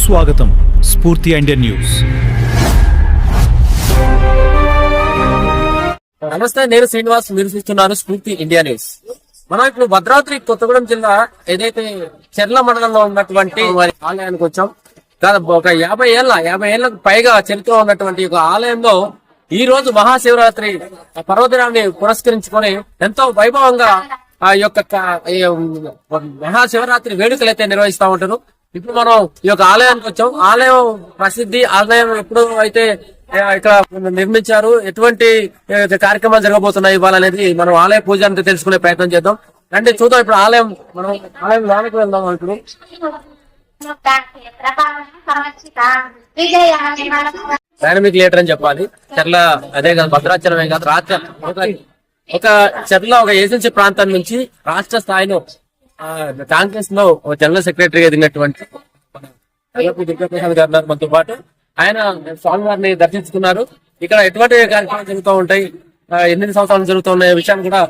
సుస్వాగతం. స్ఫూర్తి Indian news. నమస్తే, నేను శ్రీనివాస్, మీరు చూస్తున్నారు స్ఫూర్తి ఇండియా న్యూస్. మనం ఇప్పుడు భద్రాద్రి కొత్తగూడెం జిల్లా ఏదైతే చెర్ల మండలంలో ఉన్నటువంటి వారి ఆలయానికి వచ్చాం. ఒక 50 ఏళ్లకు పైగా చరిత్ర ఉన్నటువంటి ఒక ఆలయంలో ఈ రోజు మహాశివరాత్రి పర్వదినాన్ని పురస్కరించుకొని ఎంతో వైభవంగా ఆ యొక్క మహాశివరాత్రి వేడుకలు అయితే నిర్వహిస్తా ఉంటారు. ఇప్పుడు మనం ఈ యొక్క ఆలయానికి వచ్చాం. ఆలయం ప్రసిద్ధి, ఆలయం ఎప్పుడు అయితే ఇక్కడ నిర్మించారు, ఎటువంటి కార్యక్రమాలు జరగబోతున్నాయి ఇవ్వాలనేది మనం ఆలయ పూజారితో తెలుసుకునే ప్రయత్నం చేద్దాం. అంటే చూద్దాం. ఇప్పుడు మనం ఆలయం లోనికి వెళ్దాం. ఇప్పుడు డైనమిక్ లీడర్ అని చెప్పాలి. చెర్ల అదే కాదు, భద్రాచలమే కాదు, రాష్ట్ర ఒక చెర్ల ఒక ఏజెన్సీ ప్రాంతం నుంచి రాష్ట్ర స్థాయిలో కాంగ్రెస్ లో జనరల్ సెక్రటరీగా ఎదిగినటువంటి దుర్గాప్రసాద్ గారు మనతో పాటు ఆయన స్వామివారిని దర్శించుకున్నారు. ఇక్కడ ఎటువంటి కార్యక్రమాలు జరుగుతూ ఉంటాయి, ఎన్ని సంవత్సరాలు జరుగుతున్న విషయాన్ని కూడా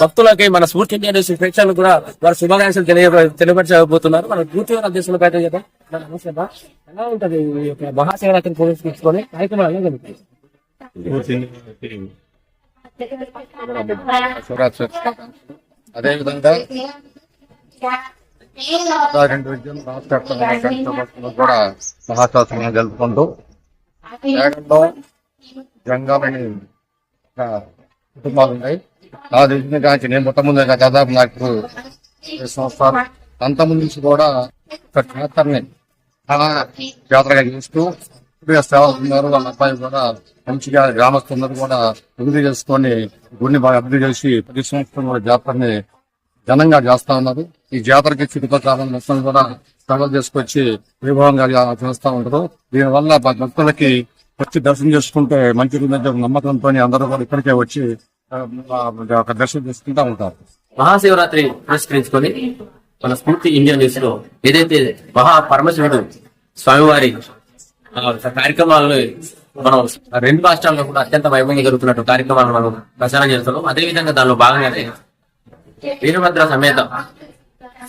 భక్తులకి, మన స్ఫూర్తి ఇండియా న్యూస్ ప్రేక్షకులకు కూడా వారి శుభాకాంక్షలు తెలియపరచబోతున్నారు. మనం పూర్తిగా అందిస్తున్న ప్రయత్నం చేద్దాం. ఎలా ఉంటది ఈ యొక్క మహాశివరాత్రిని పురస్కరించుకొని కార్యక్రమాలు ఎలా జరుగుతాయి? అదేవిధంగా 2 రాష్ట్ర కూడా మహాశాసనం జరుపుకుంటూ వేగంలో జంగాలని కుటుంబాలు ఉన్నాయి. నా దృష్టి కాంచి నేను మొట్టమొదటిగా దాదాపు నాకు 5 సంవత్సరాలు అంతకుముందు నుంచి కూడా ఒక జాతరని జాతరగా చేస్తూ సేవలు ఉన్నారు. వాళ్ళ అబ్బాయి కూడా మంచిగా గ్రామస్తులందరూ కూడా అభివృద్ధి చేసుకొని గుడిని బాగా అభివృద్ధి చేసి ప్రతి సంవత్సరం కూడా జాతరని ఘనంగా చేస్తా ఉన్నారు. ఈ జాతరకి చుట్టుపక్కల మొత్తం కూడా సేవలు చేసుకొచ్చి వైభవంగా చేస్తా ఉంటారు. దీనివల్ల భక్తులకి వచ్చి దర్శనం చేసుకుంటే మంచి నమ్మకంతో అందరూ కూడా ఇక్కడికే వచ్చి ఒక దర్శనం చేసుకుంటా ఉంటారు. మహాశివరాత్రి పురస్కరించుకొని మన స్ఫూర్తి ఇండియా న్యూస్ లో ఏదైతే మహాపరమశివుడు స్వామివారి కార్యక్రమాలను మనం 2 రాష్ట్రాల్లో కూడా అత్యంత వైభవంగా జరుగుతున్నట్టు కార్యక్రమాలను మనం ప్రచారం చేస్తున్నాం. అదేవిధంగా దానిలో భాగంగానే వీరభద్ర సమేత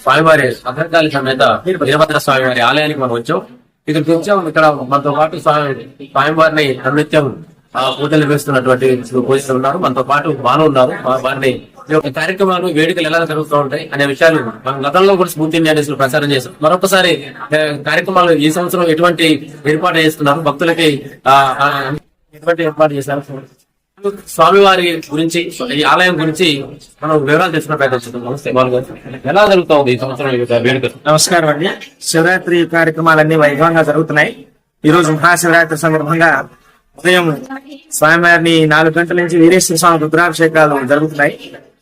స్వామివారి భద్రకాళి సమేత వీరభద్ర స్వామివారి ఆలయానికి మనం వచ్చాం. ఇక్కడికి వచ్చాం. ఇక్కడ మనతో పాటు స్వామివారిని అనునిత్యం పూజలు నిర్వహిస్తున్నటువంటి పూజలు ఉన్నారు. మనతో పాటు బాను ఉన్నారు. వారిని ఈ యొక్క కార్యక్రమాలు, వేడుకలు ఎలా జరుగుతూ ఉంటాయి అనే విషయాలు మనం గతంలో కూడా స్ఫూర్తి ఇండియా న్యూస్ లో ప్రచారం చేస్తాం. మరొకసారి కార్యక్రమాలు ఈ సంవత్సరం ఎటువంటి ఏర్పాటు చేస్తున్నారు, భక్తులకి ఎటువంటి ఏర్పాటు చేశారు, స్వామివారి గురించి, ఈ ఆలయం గురించి మనం వివరాలు తెలుసుకున్న ప్రయత్నం చేస్తాం. నమస్తే బాలుగారు, ఎలా జరుగుతుంది ఈ సంవత్సరం వేడుకలు? నమస్కారం అండి. శివరాత్రి కార్యక్రమాలన్నీ వైభవంగా జరుగుతున్నాయి. ఈ రోజు మహాశివరాత్రి సందర్భంగా ఉదయం స్వామివారిని 4 గంటల నుంచి వీరేశ్వర స్వామి రుద్రాభిషేకాలు జరుగుతున్నాయి.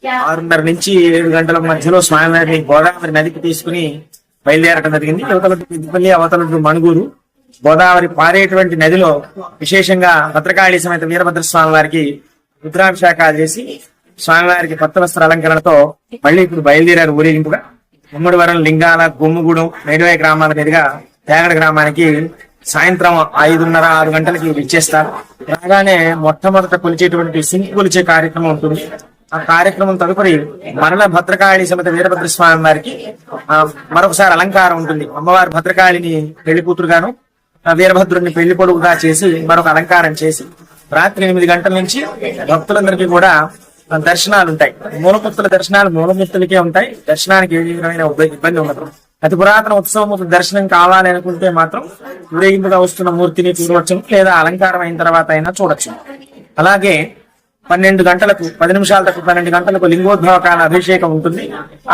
6:30 నుంచి 7 గంటల మధ్యలో స్వామివారిని గోదావరి నదికి తీసుకుని బయలుదేరడం జరిగింది. యువతలకు పెద్దపల్లి, అవతలకు మణుగూరు. గోదావరి పారేటువంటి నదిలో విశేషంగా భద్రకాళి సమేత వీరభద్ర స్వామి వారికి రుద్రాభిషేకాలు చేసి స్వామివారికి కొత్త వస్త్ర అలంకరణతో మళ్ళీ ఇప్పుడు బయలుదేరారు ఊరేగింపుగా. ముమ్మడివరం, లింగాల, గుమ్ముగూడెం, మేడివాయి గ్రామాల మీదుగా తేగడ గ్రామానికి సాయంత్రం 5:30-6 గంటలకి విచ్చేస్తారు. రాగానే మొట్టమొదట కొలిచేటువంటి సింకు కొలిచే కార్యక్రమం ఉంటుంది. ఆ కార్యక్రమం తదుపరి మరల భద్రకాళి సమేత వీరభద్ర స్వామి వారికి మరొకసారి అలంకారం ఉంటుంది. అమ్మవారి భద్రకాళిని పెళ్లి కూతురుగాను, వీరభద్రుడిని పెళ్లి పొడుగుగా చేసి మరొక అలంకారం చేసి రాత్రి 8 గంటల నుంచి భక్తులందరికీ కూడా దర్శనాలు ఉంటాయి. మూలమూర్తుల దర్శనాలు మూలమూర్తులకే ఉంటాయి. దర్శనానికి ఏ విధమైన ఇబ్బంది ఉండదు. అతి పురాతన ఉత్సవమూర్తి దర్శనం కావాలి అనుకుంటే మాత్రం ఊరేగింపుగా వస్తున్న మూర్తిని చూడవచ్చు, లేదా అలంకారం అయిన తర్వాత అయినా చూడొచ్చు. అలాగే 12 గంటలకు 10 నిమిషాల తక్కువ 12 గంటలకు లింగోద్భవ కాల అభిషేకం ఉంటుంది.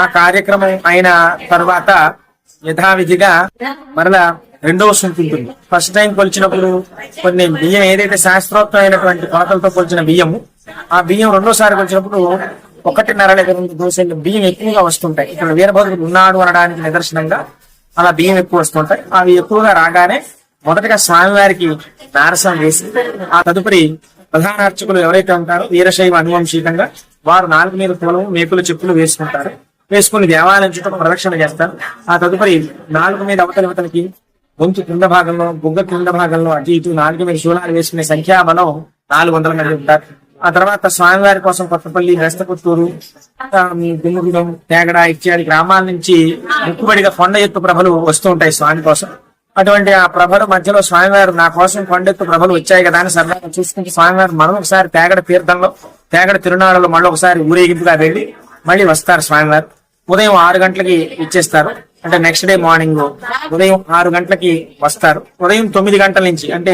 ఆ కార్యక్రమం అయిన తర్వాత యథావిధిగా మరలా రెండవ శృతి ఉంటుంది. ఫస్ట్ టైం కొలిచినప్పుడు కొన్ని బియ్యం, ఏదైతే శాస్త్రోక్తమైనటువంటి కొలతలతో కొలిచిన బియ్యము, ఆ బియ్యం రెండోసారి కొలిచినప్పుడు 1.5 లేదా 2 దోశలు బియ్యం ఎక్కువగా వస్తుంటాయి. ఇక్కడ వీరభద్రుడు ఉన్నాడు అనడానికి నిదర్శనంగా అలా బియ్యం ఎక్కువ వస్తుంటాయి. అవి ఎక్కువగా రాగానే మొదటగా స్వామివారికి నారసం వేసి, ఆ తదుపరి ప్రధాన అర్చకులు ఎవరైతే ఉంటారో వీరశైవ అనువంశికంగా వారు 4 మీద పూలము, మేకుల చెప్పులు వేసుకుంటారు. వేసుకుని దేవాలయం చుట్టూ ప్రదక్షిణ చేస్తారు. ఆ తదుపరి 4 మీద అవతలివతలకి గొంతు కింద భాగంలో, బుగ్గ కింద భాగంలో అటు ఇటు 4 మీద శూలాలు వేసుకునే సంఖ్యాబలం 400 మంది ఉంటారు. ఆ తర్వాత స్వామివారి కోసం కొత్తపల్లి, హస్తపుత్తూరు, గుమ్ముగూడెం, తేగడ ఇత్యాది గ్రామాల నుంచి ముక్కుబడిగా కొండ ఎత్తు ప్రభలు వస్తూ ఉంటాయి స్వామి కోసం. అటువంటి ఆ ప్రభలు మధ్యలో స్వామివారు నా కోసం కొండెత్తు ప్రభలు వచ్చాయి కదా అని సరదాగా చూసుకుంటూ స్వామివారు మరొకసారి ఒకసారి తేగడ తీర్థంలో తేగడ తిరునాళ్ళలో మళ్ళీ ఒకసారి ఊరేగింపుగా వెళ్ళి మళ్ళీ వస్తారు స్వామివారు. ఉదయం 6 గంటలకి ఇచ్చేస్తారు. అంటే నెక్స్ట్ డే మార్నింగ్ ఉదయం 6 గంటలకి వస్తారు. ఉదయం 9 గంటల నుంచి అంటే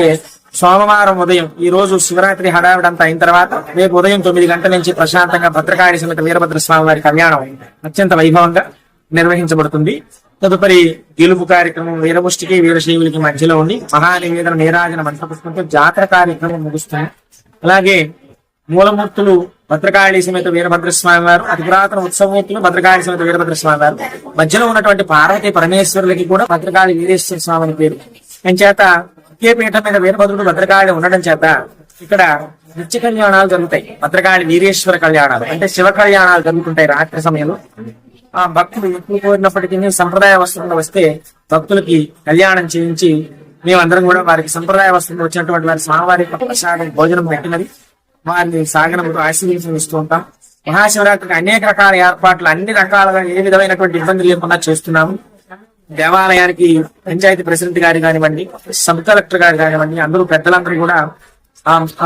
సోమవారం ఉదయం, ఈ రోజు శివరాత్రి హడావిడంతా అయిన తర్వాత రేపు ఉదయం 9 గంటల నుంచి ప్రశాంతంగా భద్రకాళి సమేత వీరభద్ర స్వామి వారి కళ్యాణం అత్యంత వైభవంగా నిర్వహించబడుతుంది. తదుపరి గెలుపు కార్యక్రమం వీరముష్టికి వీరశైవులకి మధ్యలో ఉండి మహానివేదన నీరాజన మంత్రపుష్పంతో జాతర కార్యక్రమం ముగుస్తుంది. అలాగే మూలమూర్తులు భద్రకాళి సమేత వీరభద్ర స్వామి వారు, అతి పురాతన ఉత్సవమూర్తులు భద్రకాళి సమేత వీరభద్ర స్వామి వారు, మధ్యలో ఉన్నటువంటి పార్వతీ పరమేశ్వరులకి కూడా భద్రకాళి వీరేశ్వర స్వామి అని పేరు. అని చేత ఒకే పీఠం మీద వీరభద్రుడు భద్రకాళి ఉండడం చేత ఇక్కడ నిత్య కళ్యాణాలు జరుగుతాయి. భద్రకాళి వీరేశ్వర కళ్యాణాలు అంటే శివ కళ్యాణాలు జరుగుతుంటాయి రాత్రి సమయంలో. ఆ భక్తులు ఎక్కువ కోరినప్పటికీ సంప్రదాయ వస్త్రంలో వస్తే భక్తులకి కళ్యాణం చేయించి మేమందరం కూడా వారికి సంప్రదాయ వస్త్రంలో వచ్చినటువంటి వారి స్వామివారి ప్రసాదం భోజనం పెట్టినది వారిని సాగనంతో ఆశీర్వదించడం ఇస్తూ ఉంటాం. మహాశివరాత్రికి అనేక రకాల ఏర్పాట్లు అన్ని రకాలుగా ఏ విధమైనటువంటి ఇబ్బంది లేకుండా చేస్తున్నాము. దేవాలయానికి పంచాయతీ ప్రెసిడెంట్ గారు కానివ్వండి, సబ్ కలెక్టర్ గారు కానివ్వండి, అందరూ పెద్దలందరూ కూడా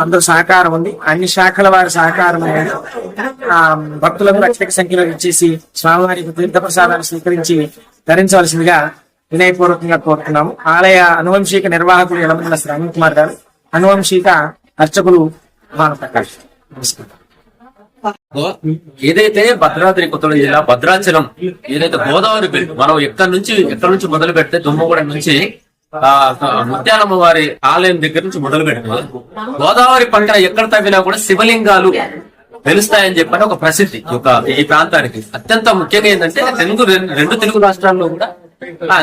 అందరూ సహకారం ఉంది. అన్ని శాఖల వారి సహకారం భక్తులకు అత్యధిక సంఖ్యలో ఇచ్చేసి స్వామివారి తీర్థ ప్రసాదాలు స్వీకరించి ధరించవలసిందిగా వినయపూర్వకంగా కోరుతున్నాము. ఆలయ అనువంశిక నిర్వాహకులు యలమందల శ్రావణ్ కుమార్ గారు, అనువంశిక అర్చకులు భానుప్రకాష్. ఏదైతే భద్రాద్రి కొత్తగూడెం జిల్లా భద్రాచలం ఏదైతే గోదావరి బెల్ట్ మనం ఎక్కడి నుంచి మొదలు పెడితే దుమ్మగూడెం నుంచి ముత్యాలమ్మ వారి ఆలయం దగ్గర నుంచి మొదలు పెడితే గోదావరి పంట ఎక్కడ తవ్వినా కూడా శివలింగాలు వెలుస్తాయని చెప్పని ఒక ప్రసిద్ధి ఈ ప్రాంతానికి. అత్యంత ముఖ్యంగా ఏంటంటే రెండు తెలుగు రాష్ట్రాల్లో కూడా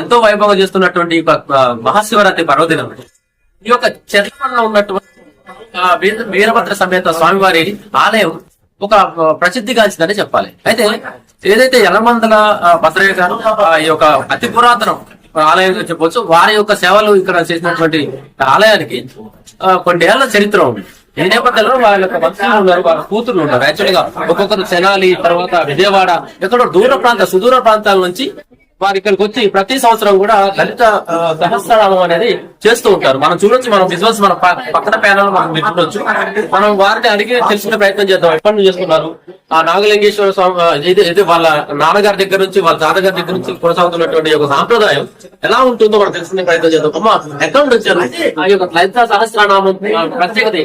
ఎంతో వైభవం చేస్తున్నటువంటి మహాశివరాత్రి పర్వదినం ఈ యొక్క చరిత్రలో ఉన్నటువంటి వీరభద్ర సమేత స్వామివారి ఆలయం ఒక ప్రసిద్ధిగాంచిందని చెప్పాలి. అయితే ఏదైతే యలమందల భద్రయ్య గారు ఈ యొక్క అతి పురాతనం ఆలయం చెప్పవచ్చు, వారి యొక్క సేవలు ఇక్కడ చేసినటువంటి ఆలయానికి కొన్నేళ్ల చరిత్ర ఉంది. ఈ నేపథ్యంలో వాళ్ళ యొక్క వంశీయులు ఉన్నారు, వాళ్ళ కూతుర్లు ఉన్నారు. యాక్చువల్ గా ఒక్కొక్కరు తెనాలి, తర్వాత విజయవాడ, ఎక్కడో సుదూర ప్రాంతాల నుంచి వారు ఇక్కడికి వచ్చి ప్రతి సంవత్సరం కూడా లలిత సహస్రనామం అనేది చేస్తూ ఉంటారు. మనం చూడొచ్చు, మనం విజువల్స్ మన పక్కన ప్యానల్ మనం చూడొచ్చు. మనం వారిని అడిగి తెలుసుకునే ప్రయత్నం చేద్దాం. ఎప్పటి నుంచి చేస్తున్నారు ఆ నాగలింగేశ్వర స్వామి ఇది వాళ్ళ నాన్నగారి దగ్గర నుంచి వాళ్ళ తాతగారి దగ్గర నుంచి కొనసాగుతున్నటువంటి ఒక సాంప్రదాయం ఎలా ఉంటుందో మనం తెలుసుకునే ప్రయత్నం చేద్దాం. అమ్మా ఎక్కడ నుంచి వచ్చారు ఆ యొక్క లలిత సహస్రనామం ప్రత్యేకత?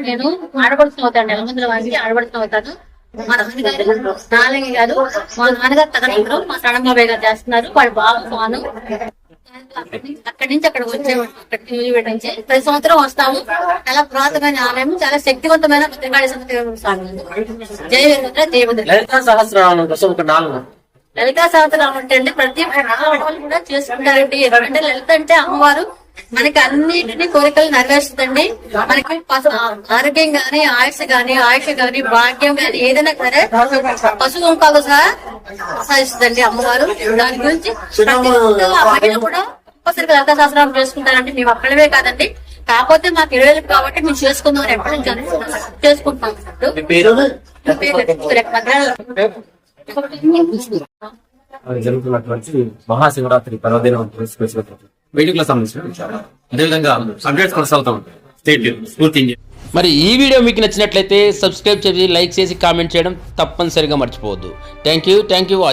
నేను ఆడపడుతున్న అవుతాను, ఎలమందుల వారికి ఆడపడుతున్న అవుతాను. మా నాన్నగారు నాలుగు కాదు, మా నాన్నగారు తగ్గడం మా సడన్బాబాయ్ గారు చేస్తున్నారు. వాడు బాబు ఫోను అక్కడి నుంచి అక్కడికి వచ్చేవాడు. అక్కడికి నుంచి ప్రతి సంవత్సరం వస్తాము. చాలా పురాతనమైన ఆలయం, చాలా శక్తివంతమైన భద్రకాళి స్వామి. జయ వీరభద్ర దేవద్ర. లలితా సహస్రనామం కోసం ఒక 4 లలితా సహస్రనామం అంటే అండి ప్రతి వాళ్ళు కూడా చేసుకుంటారండి. ఎందుకంటే లలిత అంటే అమ్మవారు మనకి అన్నిటిని కోరికలు నెరవేరుస్తుందండి. మనకి ఆరోగ్యం గాని, ఆయుష్ గాని, భాగ్యం గాని ఏదైనా సరే పశు కుంకాలు సహా సాధిస్తుందండి అమ్మవారు. దాని గురించి అమ్మాయిలు కూడా ఒక్కసారి లలితా సహస్రనామం చేసుకుంటారండి. మేము అక్కడవే కాదండి, కాకపోతే మాకు 20 కాబట్టి మేము చేసుకుందాం అని ఎప్పటి నుంచి చేసుకుంటాం. జరుగుతున్నటువంటి మహాశివరాత్రి పర్వదినం వేడుకలకు సంబంధించిన అదేవిధంగా అప్డేట్స్ కొనసాగుతాం. స్ఫూర్తి ఇండియా. మరి ఈ వీడియో మీకు నచ్చినట్లయితే సబ్స్క్రైబ్ చేసి, లైక్ చేసి, కామెంట్ చేయడం తప్పనిసరిగా మర్చిపోవద్దు. Thank you watch.